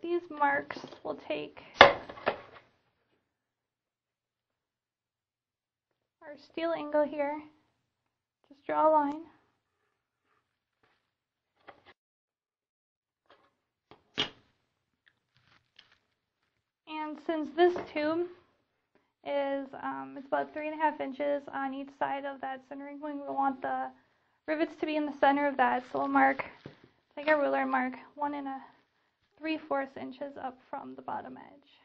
these marks, we'll take our steel angle here, just draw a line. And since this tube is it's about 3.5 inches on each side of that centering point, we want the rivets to be in the center of that. So we'll take our ruler and mark 1 3/4 inches up from the bottom edge.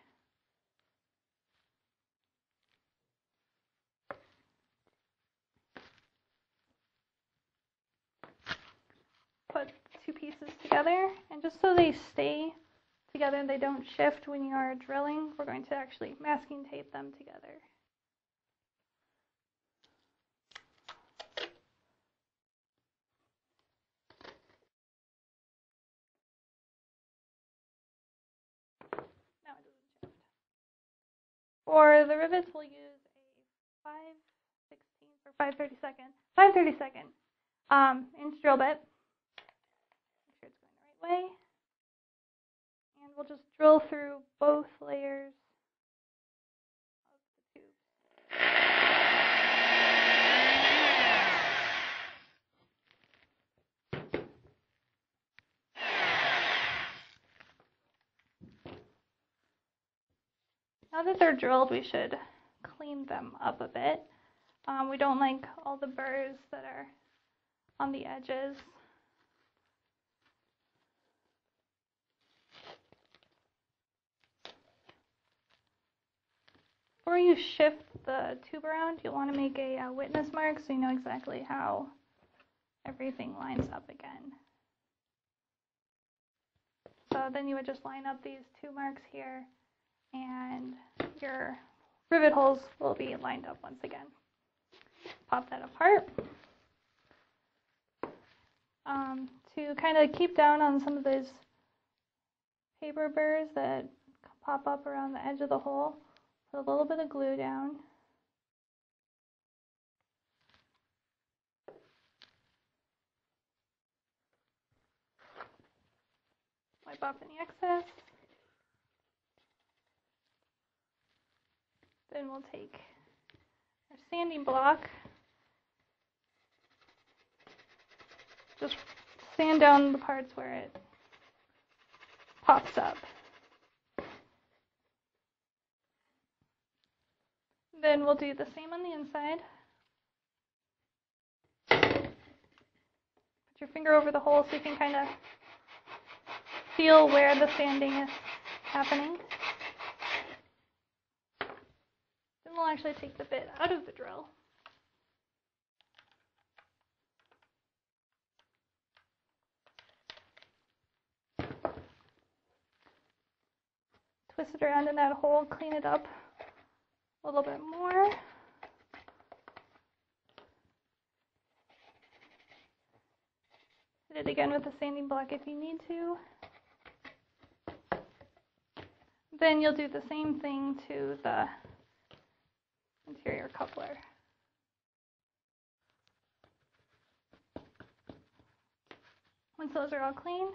Put 2 pieces together, and just so they stay together and they don't shift when you are drilling, we're going to actually masking tape them together. Now it doesn't shift. For the rivets, we'll use a 5/16 or 5/32 inch drill bit. Make sure it's going the right way. And we'll just drill through both layers of the tube. Now that they're drilled, we should clean them up a bit. We don't like all the burrs that are on the edges. Before you shift the tube around, you'll want to make a witness mark so you know exactly how everything lines up again. So then you would just line up these 2 marks here, and your rivet holes will be lined up once again. Pop that apart. To kind of keep down on some of those paper burrs that pop up around the edge of the hole, put a little bit of glue down. Wipe off any excess. Then we'll take our sanding block, just sand down the parts where it pops up. Then we'll do the same on the inside. Put your finger over the hole so you can kind of feel where the sanding is happening. Then we'll actually take the bit out of the drill. Twist it around in that hole, clean it up a little bit more. Hit it again with the sanding block if you need to. Then you'll do the same thing to the interior coupler. Once those are all clean,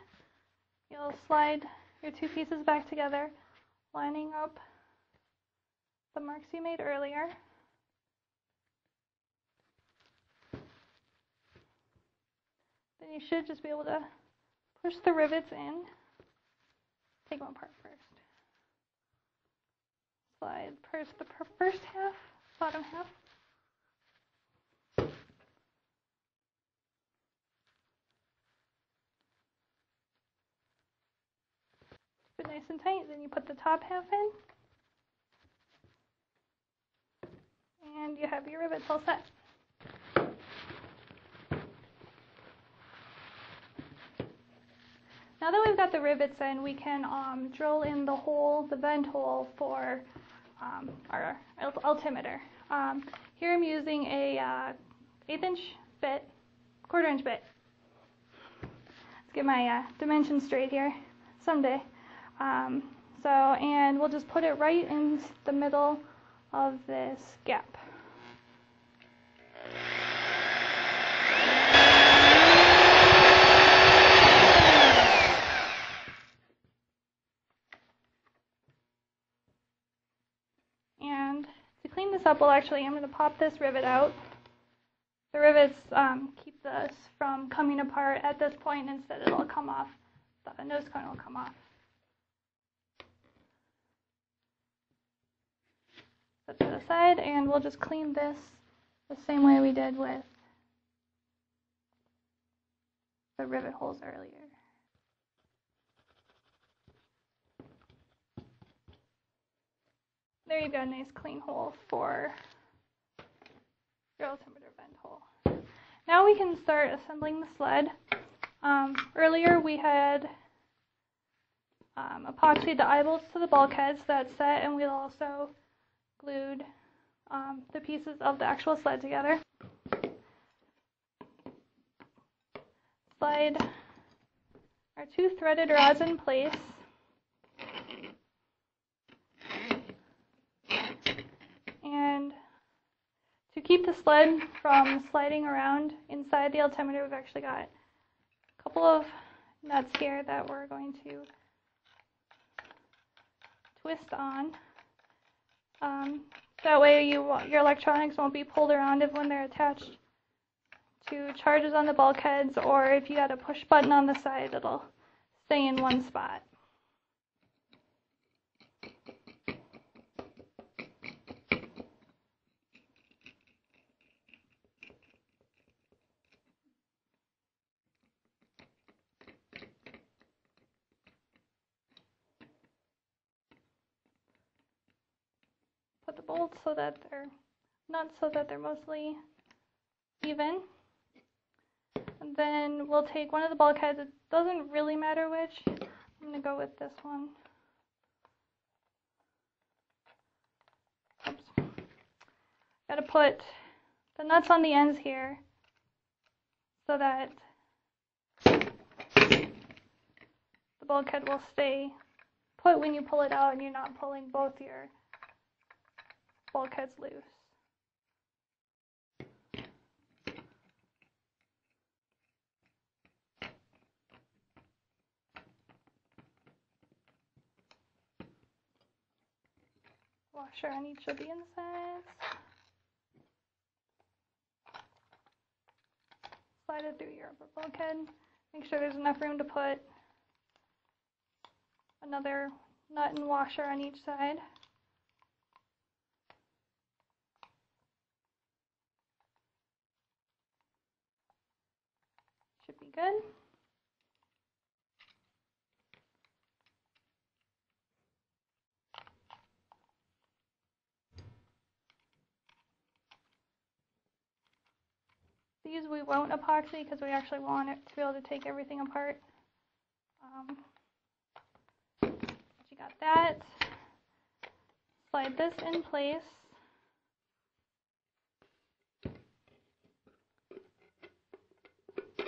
you'll slide your 2 pieces back together, lining up the marks you made earlier. Then you should just be able to push the rivets in. Take them apart first. Slide first the first half, bottom half. Keep it nice and tight, then you put the top half in. And you have your rivets all set. Now that we've got the rivets in, we can drill in the hole, the vent hole for our altimeter. Here I'm using a 1/8 inch bit, 1/4 inch bit. Let's get my dimensions straight here someday. And we'll just put it right in the middle of this gap. clean this up, I'm going to pop this rivet out. The rivets keep this from coming apart at this point. Instead, it'll come off. The nose cone will come off. Set to the side, and we'll just clean this the same way we did with the rivet holes earlier. There you've got a nice clean hole for your altimeter vent hole. Now we can start assembling the sled. Earlier we had epoxied the eye bolts to the bulkheads. That's set, and we'll also glued the pieces of the actual sled together. Slide our 2 threaded rods in place. And to keep the sled from sliding around inside the altimeter, we've actually got a couple of nuts here that we're going to twist on. That way your electronics won't be pulled around when they're attached to charges on the bulkheads, or if you got a push button on the side, it'll stay in one spot. Put the bolts so that they're nuts so that they're mostly even. And then we'll take one of the bulkheads. It doesn't really matter which. I'm going to go with this one. Oops. Got to put the nuts on the ends here so that the bulkhead will stay put when you pull it out and you're not pulling both your bulkheads loose. Washer on each of the insides. Slide it through your upper bulkhead. Make sure there's enough room to put another nut and washer on each side. Should be good. These we won't epoxy because we actually want it to be able to take everything apart. But you got that. Slide this in place.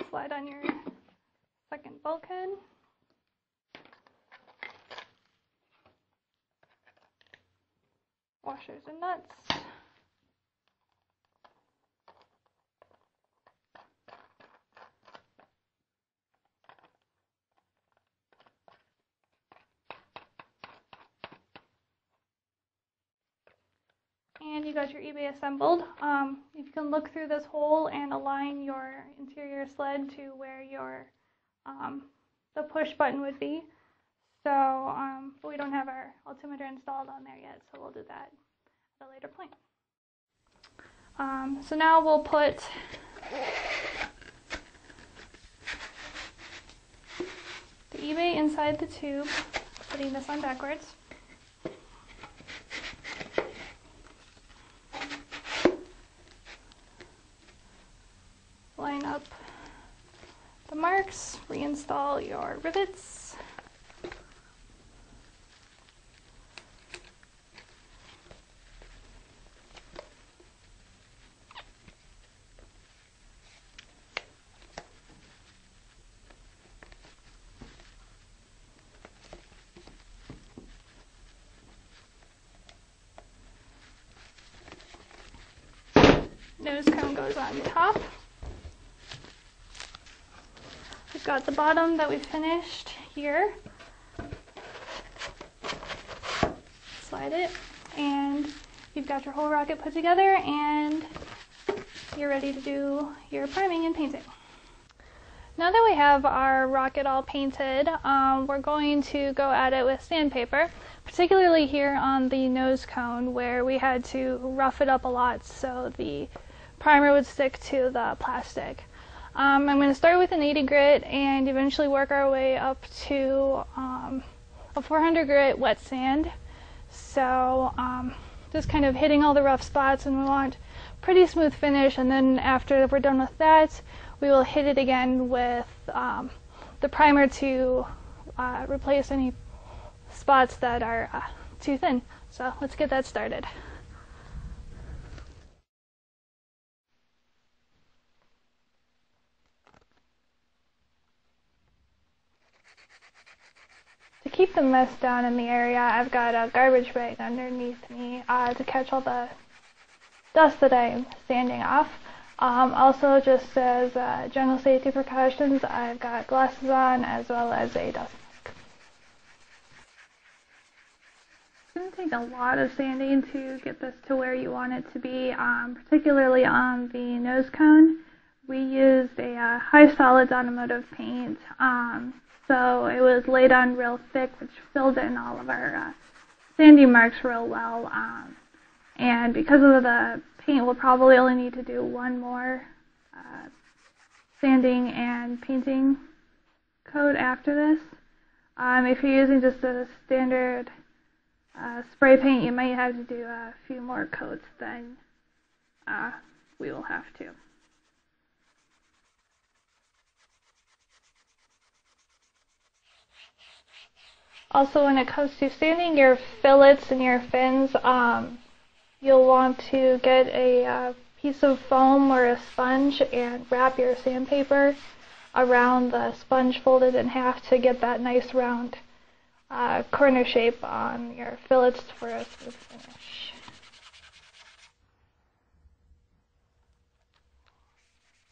Slide on your second bulkhead. Washers and nuts. And you got your eBay assembled. You can look through this hole and align your interior sled to where your the push button would be. So, but we don't have our altimeter installed on there yet, so we'll do that at a later point. So now we'll put the eBay inside the tube, putting this on backwards. Line up the marks, reinstall your rivets. Nose cone goes on top. We've got the bottom that we finished here. Slide it, and you've got your whole rocket put together and you're ready to do your priming and painting. Now that we have our rocket all painted, we're going to go at it with sandpaper, particularly here on the nose cone where we had to rough it up a lot so the primer would stick to the plastic. I'm going to start with an 80 grit and eventually work our way up to a 400 grit wet sand. So just kind of hitting all the rough spots, and we want pretty smooth finish, and then after we're done with that, we will hit it again with the primer to replace any spots that are too thin. So let's get that started. To keep the mess down in the area, I've got a garbage bag underneath me to catch all the dust that I'm sanding off. Also, just as general safety precautions, I've got glasses on as well as a dust mask. It's going to take a lot of sanding to get this to where you want it to be, particularly on the nose cone. We used a high solids automotive paint, so it was laid on real thick, which filled in all of our sanding marks real well. And because of the paint, we'll probably only need to do one more sanding and painting coat after this. If you're using just a standard spray paint, you might have to do a few more coats than we will have to. Also, when it comes to sanding your fillets and your fins, you'll want to get a piece of foam or a sponge and wrap your sandpaper around the sponge folded in half to get that nice round corner shape on your fillets for a smooth finish.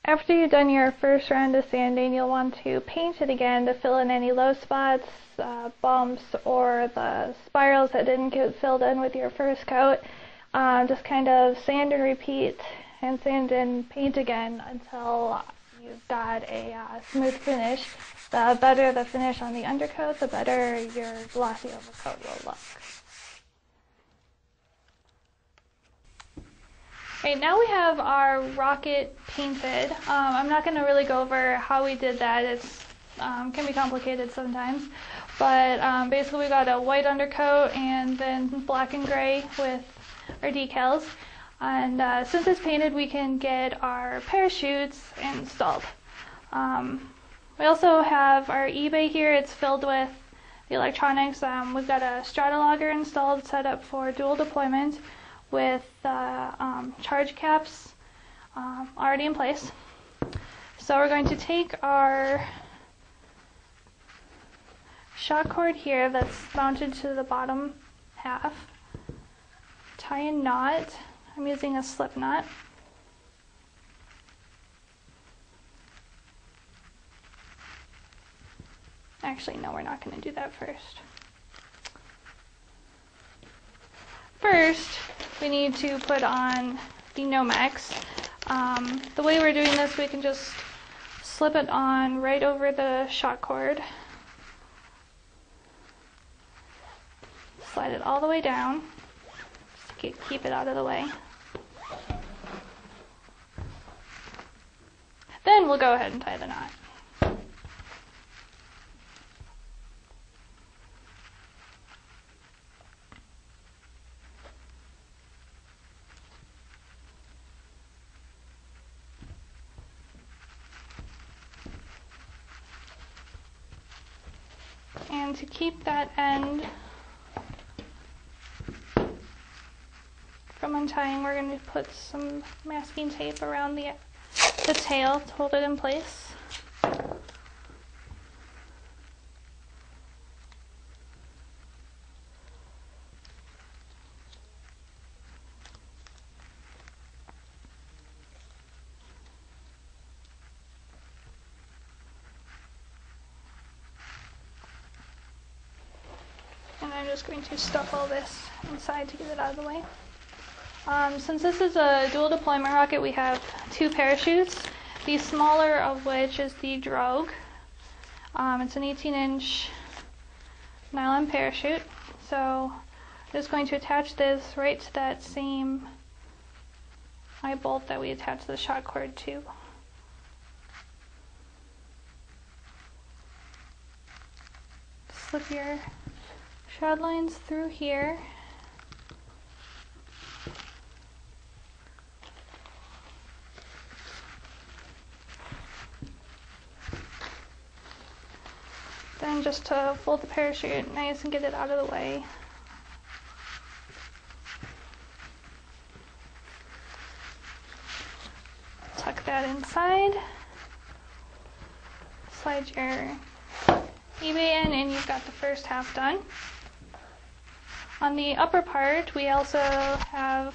After you've done your first round of sanding, you'll want to paint it again to fill in any low spots, bumps, or the spirals that didn't get filled in with your first coat. Just kind of sand and repeat, and sand and paint again until you've got a smooth finish. The better the finish on the undercoat, the better your glossy overcoat will look. Okay, now we have our rocket painted. I'm not going to really go over how we did that. It's can be complicated sometimes. But basically we got a white undercoat and then black and gray with our decals. And since it's painted, we can get our parachutes installed. We also have our eBay here. It's filled with the electronics. We've got a Stratologger installed, set up for dual deployment, with charge caps already in place. So we're going to take our shot cord here that's mounted to the bottom half, tie a knot. I'm using a slip knot. Actually, no, we're not going to do that first. First, we need to put on the Nomex. The way we're doing this, we can just slip it on right over the shot cord. Slide it all the way down. Just keep it out of the way. Then we'll go ahead and tie the knot. And to keep that end from untying, we're going to put some masking tape around the tail to hold it in place. And I'm just going to stuff all this inside to get it out of the way. Since this is a dual deployment rocket, we have 2 parachutes, the smaller of which is the drogue. It's an 18-inch nylon parachute. So I'm just going to attach this right to that same eye bolt that we attached the shock cord to. Slip your shroud lines through here. Then just to fold the parachute nice and get it out of the way. Tuck that inside. Slide your eBay in and you've got the first half done. On the upper part we also have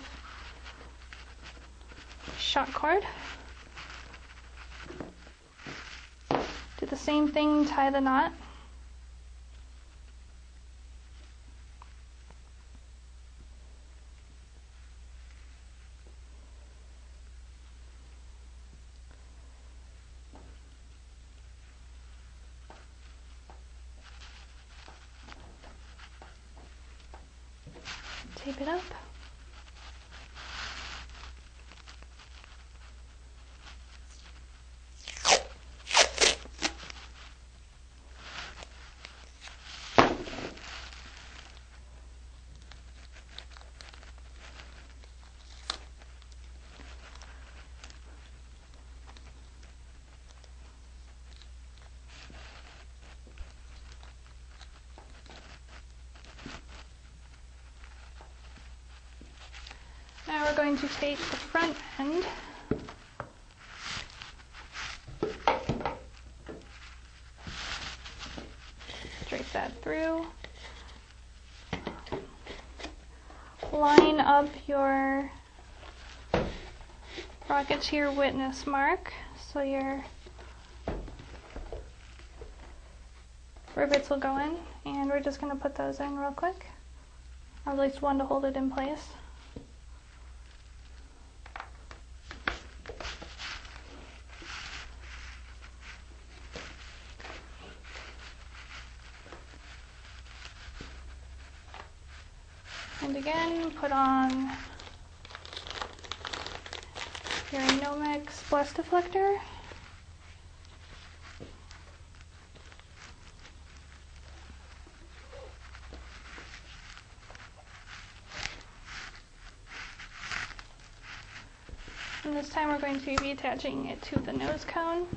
shock cord. Do the same thing, tie the knot. Tape it up. Now we're going to take the front end drape that through, line up your rocket to your witness mark so your rivets will go in, and we're just going to put those in real quick, or at least one to hold it in place. And again, put on your Nomex blast deflector. And this time we're going to be attaching it to the nose cone.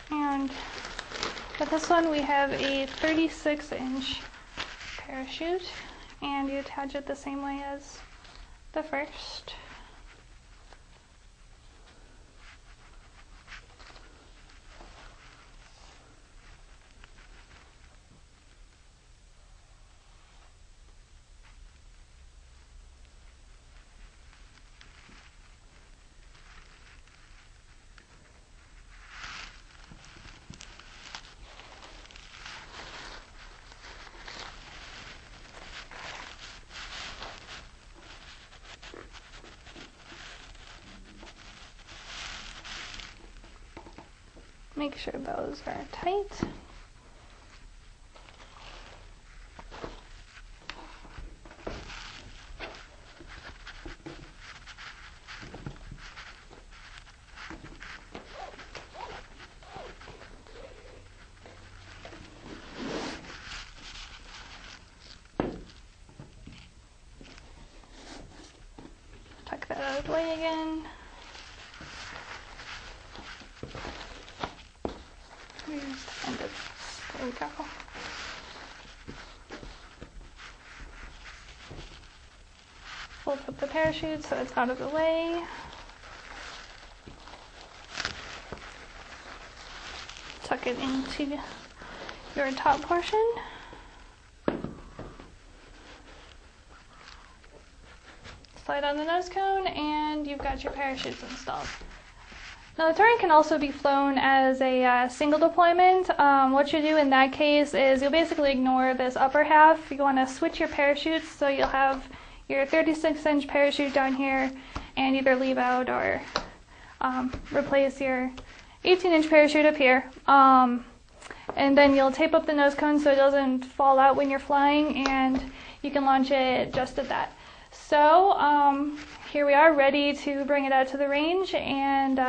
And with this one we have a 36-inch parachute, and you attach it the same way as the first. Make sure those are tight. out of the way again. There we go. Fold up the parachute so it's out of the way. Tuck it into your top portion. Slide on the nose cone, and you've got your parachutes installed. Now the turret can also be flown as a single deployment. What you do in that case is you'll basically ignore this upper half. You want to switch your parachutes, so you'll have your 36-inch parachute down here and either leave out or replace your 18-inch parachute up here. And then you'll tape up the nose cone so it doesn't fall out when you're flying, and you can launch it just at that. So here we are, ready to bring it out to the range and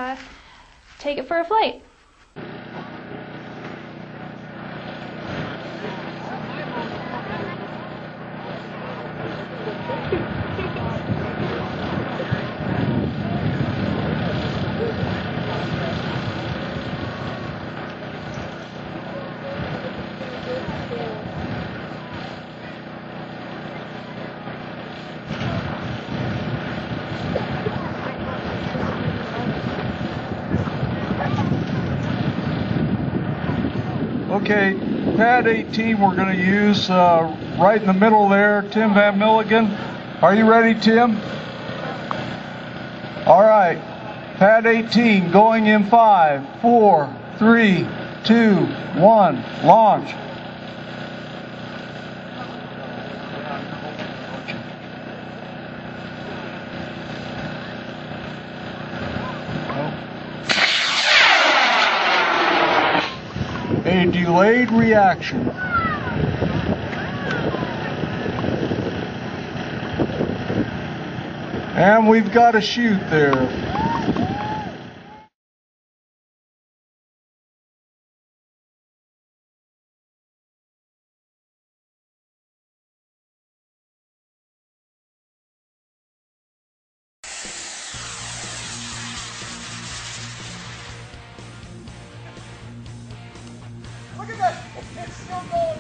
take it for a flight. Okay, pad 18 we're going to use right in the middle there. Tim Van Milligan. Are you ready, Tim? All right, pad 18 going in 5, 4, 3, 2, 1, launch. A delayed reaction. And we've got a chute there. Look at that! It's still going.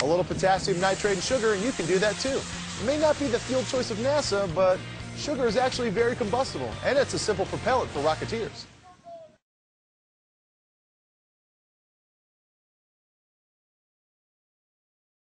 A little potassium nitrate and sugar, and you can do that too. It may not be the fuel choice of NASA, but sugar is actually very combustible, and it's a simple propellant for Rocketeers.